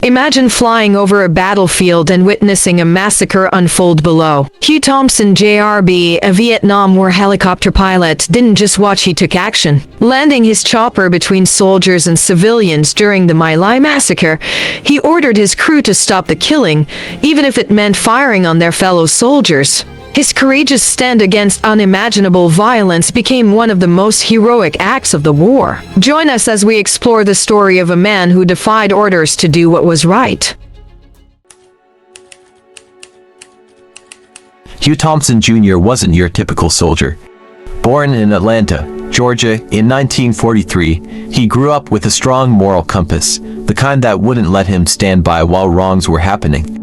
Imagine flying over a battlefield and witnessing a massacre unfold below. Hugh Thompson Jr., a Vietnam War helicopter pilot, didn't just watch, he took action. Landing his chopper between soldiers and civilians during the My Lai Massacre, he ordered his crew to stop the killing, even if it meant firing on their fellow soldiers. His courageous stand against unimaginable violence became one of the most heroic acts of the war. Join us as we explore the story of a man who defied orders to do what was right. Hugh Thompson Jr. wasn't your typical soldier. Born in Atlanta, Georgia, in 1943, he grew up with a strong moral compass, the kind that wouldn't let him stand by while wrongs were happening.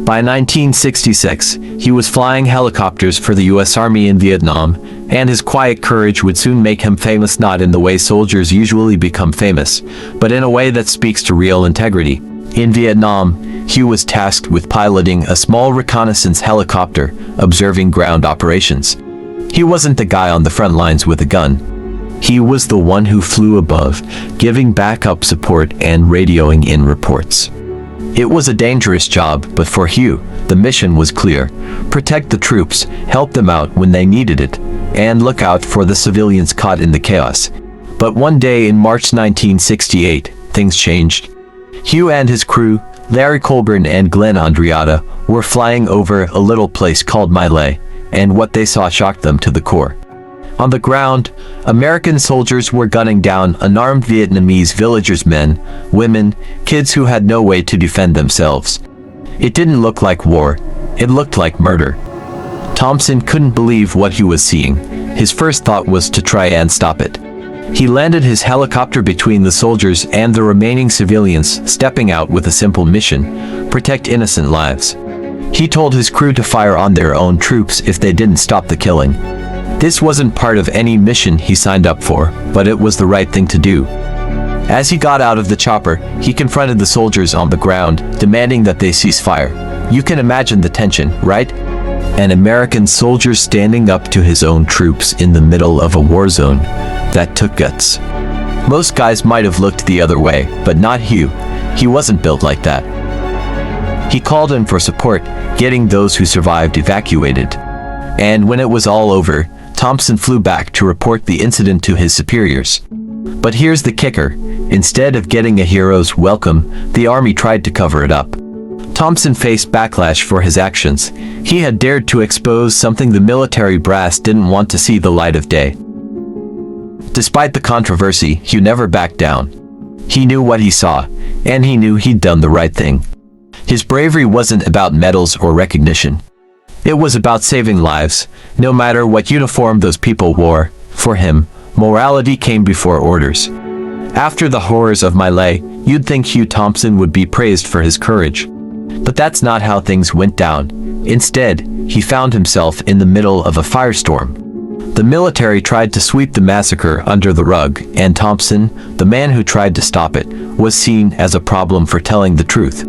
By 1966, he was flying helicopters for the U.S. Army in Vietnam, and his quiet courage would soon make him famous, not in the way soldiers usually become famous, but in a way that speaks to real integrity. In Vietnam, Hugh was tasked with piloting a small reconnaissance helicopter, observing ground operations. He wasn't the guy on the front lines with a gun. He was the one who flew above, giving backup support and radioing in reports. It was a dangerous job, but for Hugh, the mission was clear: protect the troops, help them out when they needed it, and look out for the civilians caught in the chaos. But one day in March 1968, things changed. Hugh and his crew, Larry Colburn and Glenn Andreatta, were flying over a little place called My Lai, and what they saw shocked them to the core. On the ground, American soldiers were gunning down unarmed Vietnamese villagers, men, women, kids who had no way to defend themselves. It didn't look like war, it looked like murder. Thompson couldn't believe what he was seeing. His first thought was to try and stop it. He landed his helicopter between the soldiers and the remaining civilians, stepping out with a simple mission: protect innocent lives. He told his crew to fire on their own troops if they didn't stop the killing. This wasn't part of any mission he signed up for, but it was the right thing to do. As he got out of the chopper, he confronted the soldiers on the ground, demanding that they cease fire. You can imagine the tension, right? An American soldier standing up to his own troops in the middle of a war zone. That took guts. Most guys might have looked the other way, but not Hugh. He wasn't built like that. He called in for support, getting those who survived evacuated. And when it was all over, Thompson flew back to report the incident to his superiors. But here's the kicker: instead of getting a hero's welcome, the army tried to cover it up. Thompson faced backlash for his actions. He had dared to expose something the military brass didn't want to see the light of day. Despite the controversy, Hugh never backed down. He knew what he saw, and he knew he'd done the right thing. His bravery wasn't about medals or recognition. It was about saving lives, no matter what uniform those people wore. For him, morality came before orders. After the horrors of My Lai, you'd think Hugh Thompson would be praised for his courage. But that's not how things went down. Instead, he found himself in the middle of a firestorm. The military tried to sweep the massacre under the rug, and Thompson, the man who tried to stop it, was seen as a problem for telling the truth.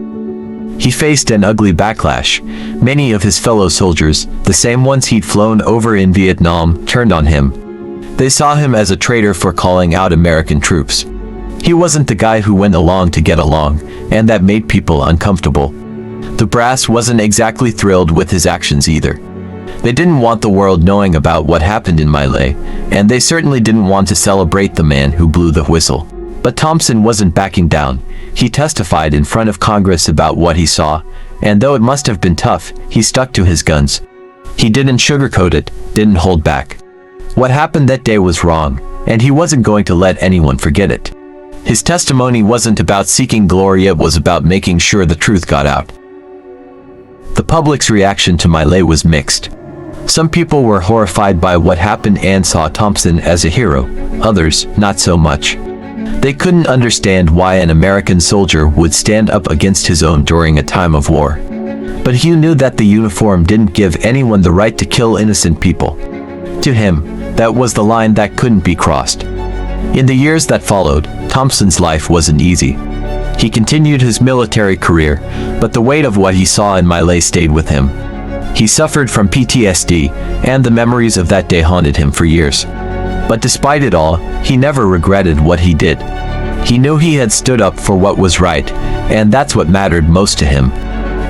He faced an ugly backlash. Many of his fellow soldiers, the same ones he'd flown over in Vietnam, turned on him. They saw him as a traitor for calling out American troops. He wasn't the guy who went along to get along, and that made people uncomfortable. The brass wasn't exactly thrilled with his actions either. They didn't want the world knowing about what happened in My Lai, and they certainly didn't want to celebrate the man who blew the whistle. But Thompson wasn't backing down. He testified in front of Congress about what he saw, and though it must have been tough, he stuck to his guns. He didn't sugarcoat it, didn't hold back. What happened that day was wrong, and he wasn't going to let anyone forget it. His testimony wasn't about seeking glory, it was about making sure the truth got out. The public's reaction to My Lai was mixed. Some people were horrified by what happened and saw Thompson as a hero, others, not so much. They couldn't understand why an American soldier would stand up against his own during a time of war. But Hugh knew that the uniform didn't give anyone the right to kill innocent people. To him, that was the line that couldn't be crossed. In the years that followed, Thompson's life wasn't easy. He continued his military career, but the weight of what he saw in My Lai stayed with him. He suffered from PTSD, and the memories of that day haunted him for years. But despite it all, he never regretted what he did. He knew he had stood up for what was right, and that's what mattered most to him.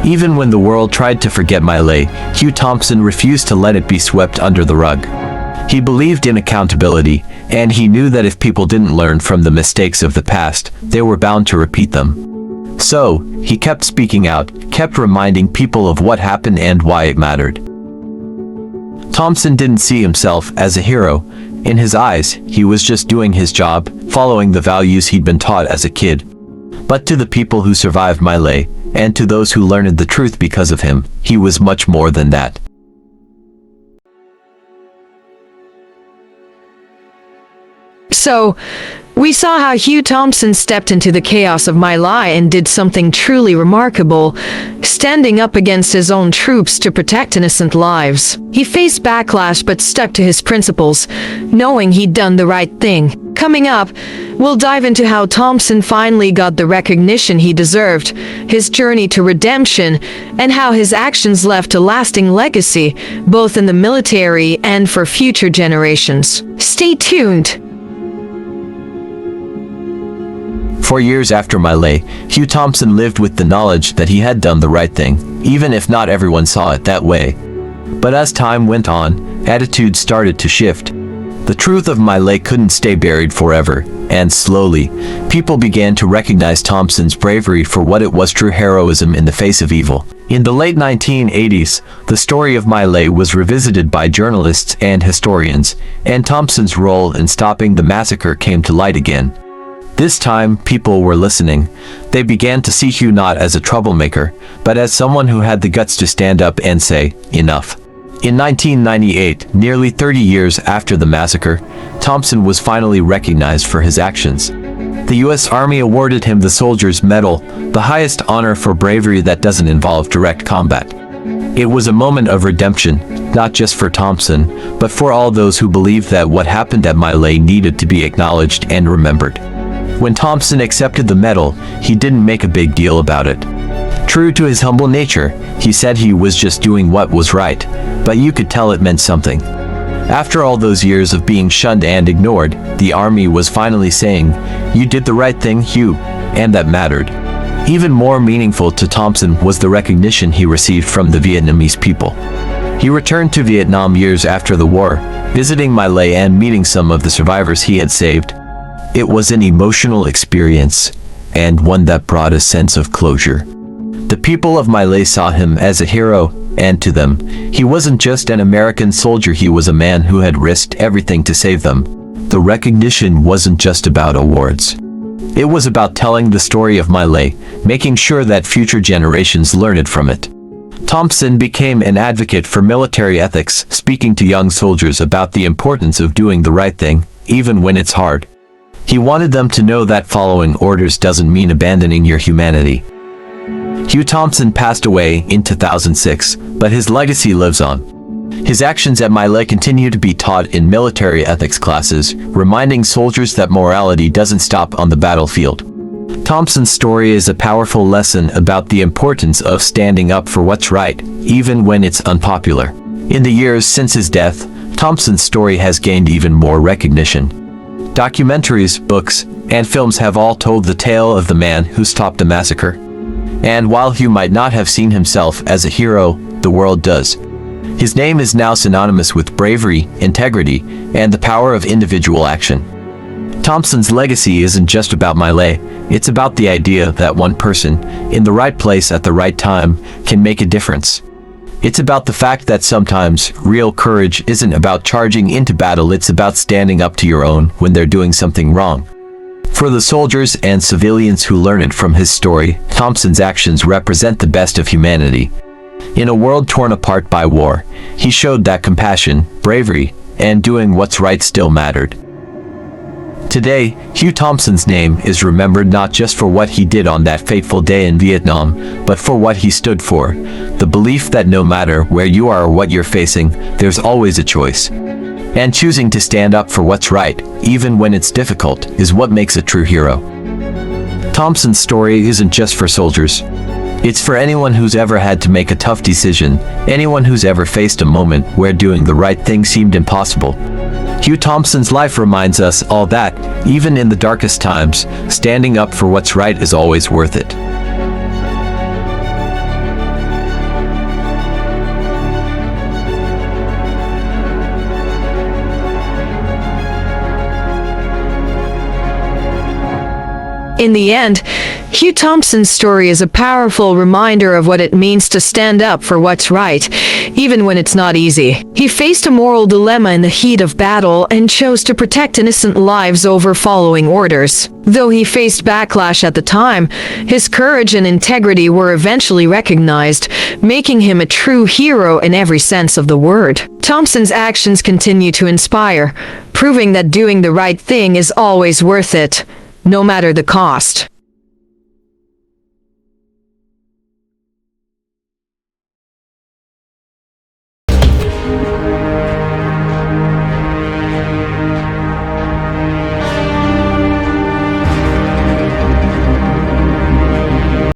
Even when the world tried to forget My Lai, Hugh Thompson refused to let it be swept under the rug. He believed in accountability, and he knew that if people didn't learn from the mistakes of the past, they were bound to repeat them. So, he kept speaking out, kept reminding people of what happened and why it mattered. Thompson didn't see himself as a hero. In his eyes, he was just doing his job, following the values he'd been taught as a kid. But to the people who survived My Lai, and to those who learned the truth because of him, he was much more than that. So, we saw how Hugh Thompson stepped into the chaos of My Lai and did something truly remarkable, standing up against his own troops to protect innocent lives. He faced backlash but stuck to his principles, knowing he'd done the right thing. Coming up, we'll dive into how Thompson finally got the recognition he deserved, his journey to redemption, and how his actions left a lasting legacy, both in the military and for future generations. Stay tuned! 4 years after My Lai, Hugh Thompson lived with the knowledge that he had done the right thing, even if not everyone saw it that way. But as time went on, attitudes started to shift. The truth of My Lai couldn't stay buried forever, and slowly, people began to recognize Thompson's bravery for what it was: true heroism in the face of evil. In the late 1980s, the story of My Lai was revisited by journalists and historians, and Thompson's role in stopping the massacre came to light again. This time, people were listening. They began to see Hugh not as a troublemaker, but as someone who had the guts to stand up and say, "Enough." In 1998, nearly 30 years after the massacre, Thompson was finally recognized for his actions. The U.S. Army awarded him the Soldier's Medal, the highest honor for bravery that doesn't involve direct combat. It was a moment of redemption, not just for Thompson, but for all those who believed that what happened at My Lai needed to be acknowledged and remembered. When Thompson accepted the medal, he didn't make a big deal about it. True to his humble nature, he said he was just doing what was right, but you could tell it meant something. After all those years of being shunned and ignored, the Army was finally saying, "You did the right thing, Hugh," and that mattered. Even more meaningful to Thompson was the recognition he received from the Vietnamese people. He returned to Vietnam years after the war, visiting My Lai and meeting some of the survivors he had saved. It was an emotional experience, and one that brought a sense of closure. The people of My Lai saw him as a hero, and to them, he wasn't just an American soldier, he was a man who had risked everything to save them. The recognition wasn't just about awards. It was about telling the story of My Lai, making sure that future generations learned from it. Thompson became an advocate for military ethics, speaking to young soldiers about the importance of doing the right thing, even when it's hard. He wanted them to know that following orders doesn't mean abandoning your humanity. Hugh Thompson passed away in 2006, but his legacy lives on. His actions at My Lai continue to be taught in military ethics classes, reminding soldiers that morality doesn't stop on the battlefield. Thompson's story is a powerful lesson about the importance of standing up for what's right, even when it's unpopular. In the years since his death, Thompson's story has gained even more recognition. Documentaries, books, and films have all told the tale of the man who stopped the massacre. And while Hugh might not have seen himself as a hero, the world does. His name is now synonymous with bravery, integrity, and the power of individual action. Thompson's legacy isn't just about My Lai, it's about the idea that one person, in the right place at the right time, can make a difference. It's about the fact that sometimes, real courage isn't about charging into battle, it's about standing up to your own when they're doing something wrong. For the soldiers and civilians who learned from his story, Thompson's actions represent the best of humanity. In a world torn apart by war, he showed that compassion, bravery, and doing what's right still mattered. Today, Hugh Thompson's name is remembered not just for what he did on that fateful day in Vietnam, but for what he stood for. The belief that no matter where you are or what you're facing, there's always a choice. And choosing to stand up for what's right, even when it's difficult, is what makes a true hero. Thompson's story isn't just for soldiers. It's for anyone who's ever had to make a tough decision, anyone who's ever faced a moment where doing the right thing seemed impossible. Hugh Thompson's life reminds us all that, even in the darkest times, standing up for what's right is always worth it. In the end, Hugh Thompson's story is a powerful reminder of what it means to stand up for what's right, even when it's not easy. He faced a moral dilemma in the heat of battle and chose to protect innocent lives over following orders. Though he faced backlash at the time, his courage and integrity were eventually recognized, making him a true hero in every sense of the word. Thompson's actions continue to inspire, proving that doing the right thing is always worth it, no matter the cost.